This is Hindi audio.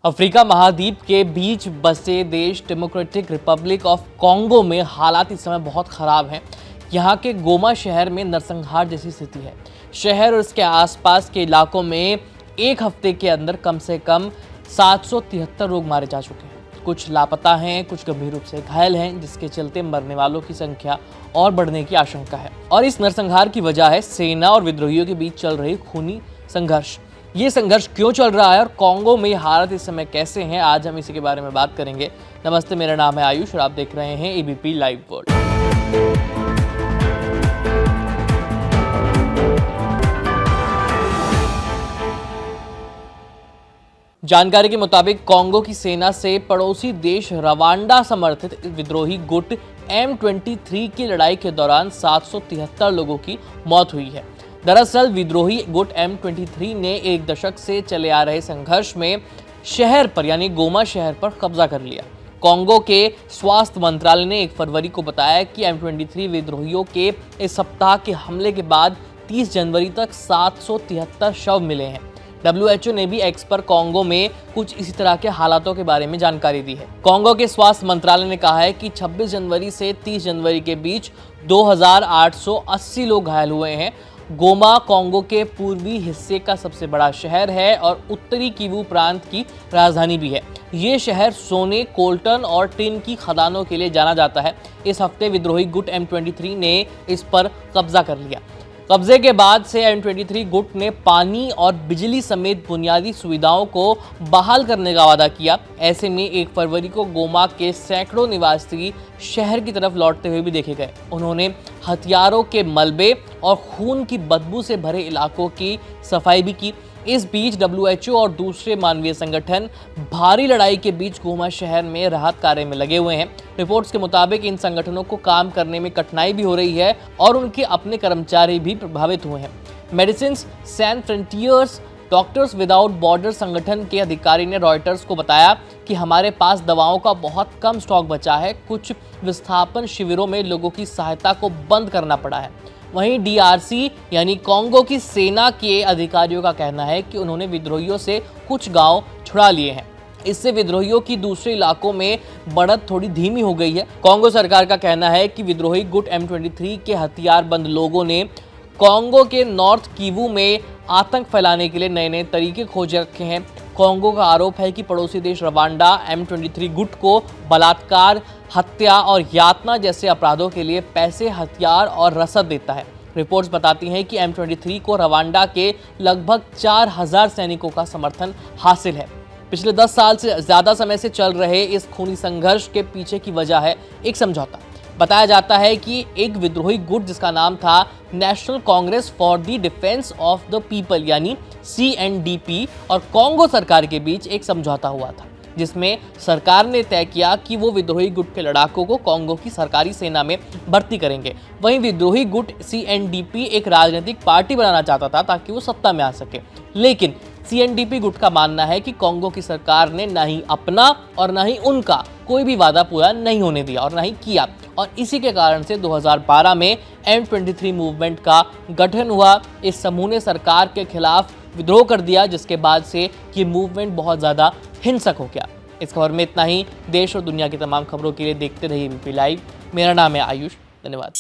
अफ्रीका महाद्वीप के बीच बसे देश डेमोक्रेटिक रिपब्लिक ऑफ कॉन्गो में हालात इस समय बहुत ख़राब हैं। यहाँ के गोमा शहर में नरसंहार जैसी स्थिति है। शहर और इसके आसपास के इलाकों में एक हफ्ते के अंदर कम से कम 773 लोग मारे जा चुके हैं। कुछ लापता हैं, कुछ गंभीर रूप से घायल हैं, जिसके चलते मरने वालों की संख्या और बढ़ने की आशंका है। और इस नरसंहार की वजह है सेना और विद्रोहियों के बीच चल रही खूनी संघर्ष। ये संघर्ष क्यों चल रहा है और कॉन्गो में हालात इस समय कैसे हैं, आज हम इसी के बारे में बात करेंगे। नमस्ते, मेरा नाम है आयुष और आप देख रहे हैं एबीपी लाइव वर्ल्ड। जानकारी के मुताबिक कॉन्गो की सेना से पड़ोसी देश रवांडा समर्थित विद्रोही गुट M23 की लड़ाई के दौरान 773 लोगों की मौत हुई है। दरअसल विद्रोही गुट M23 ने एक दशक से चले आ रहे संघर्ष में शहर पर यानी गोमा शहर पर कब्जा कर लिया। कॉन्गो के स्वास्थ्य मंत्रालय ने 1 फरवरी को बताया कि M23 विद्रोहियों के इस सप्ताह के हमले के बाद 30 जनवरी तक 773 शव मिले हैं। WHO ने भी एक्स पर कॉन्गो में कुछ इसी तरह के हालातों के बारे में जानकारी दी है। कॉन्गो के स्वास्थ्य मंत्रालय ने कहा है कि 26 जनवरी से 30 जनवरी के बीच 2880 लोग घायल हुए हैं। गोमा कॉन्गो के पूर्वी हिस्से का सबसे बड़ा शहर है और उत्तरी किवू प्रांत की राजधानी भी है। ये शहर सोने, कोल्टन और टिन की खदानों के लिए जाना जाता है। इस हफ्ते विद्रोही गुट M23 ने इस पर कब्जा कर लिया। कब्जे के बाद से M23 गुट ने पानी और बिजली समेत बुनियादी सुविधाओं को बहाल करने का वादा किया। ऐसे में 1 फरवरी को गोमा के सैकड़ों निवासी शहर की तरफ लौटते हुए भी देखे गए। उन्होंने हथियारों के मलबे और खून की बदबू से भरे इलाकों की सफाई भी की। इस बीच WHO और दूसरे मानवीय संगठन भारी लड़ाई के बीच गोमा शहर में राहत कार्य में लगे हुए हैं। रिपोर्ट्स के मुताबिक इन संगठनों को काम करने में कठिनाई भी हो रही है और उनके अपने कर्मचारी भी प्रभावित हुए हैं। Medecins Sans Frontieres Doctors Without Border संगठन के अधिकारी ने रॉयटर्स को बताया कि हमारे पास दवाओं का बहुत कम स्टॉक बचा है। कुछ विस्थापन शिविरों में लोगों की सहायता को बंद करना पड़ा है। वहीं DRC यानी कॉन्गो की सेना के अधिकारियों का कहना है कि उन्होंने विद्रोहियों से कुछ गांव छुड़ा लिए हैं। इससे विद्रोहियों की दूसरे इलाकों में बढ़त थोड़ी धीमी हो गई है। कॉन्गो सरकार का कहना है कि विद्रोही गुट M23 के हथियारबंद लोगों ने कॉन्गो के नॉर्थ किवू में आतंक फैलाने के लिए नए नए तरीके खोज रखे हैं। कॉन्गो का आरोप है कि पड़ोसी देश रवांडा M23 गुट को बलात्कार, हत्या और यातना जैसे अपराधों के लिए पैसे, हथियार और रसद देता है। रिपोर्ट्स बताती हैं कि M23 को रवांडा के लगभग 4000 सैनिकों का समर्थन हासिल है। पिछले 10 साल से ज़्यादा समय से चल रहे इस खूनी संघर्ष के पीछे की वजह है एक समझौता। बताया जाता है कि एक विद्रोही गुट जिसका नाम था national Congress for the defence of the people यानी CNDP और कॉन्गो सरकार के बीच एक समझौता हुआ था, जिसमें सरकार ने तय किया कि वो विद्रोही गुट के लड़ाकों को कॉन्गो की सरकारी सेना में भर्ती करेंगे। वहीं विद्रोही गुट CNDP एक राजनीतिक पार्टी बनाना चाहता था ताकि वो सत्ता में आ सके, लेकिन CNDP गुट का मानना है कि कॉन्गो की सरकार ने ना ही अपना और ना ही उनका कोई भी वादा पूरा नहीं होने दिया और ना ही किया, और इसी के कारण से 2012 में M23 मूवमेंट का गठन हुआ। इस समूह ने सरकार के खिलाफ विद्रोह कर दिया, जिसके बाद से ये मूवमेंट बहुत ज़्यादा हिंसक हो गया। इस खबर में इतना ही। देश और दुनिया की तमाम खबरों के लिए देखते रहिए एबीपी लाइव। मेरा नाम है आयुष। धन्यवाद।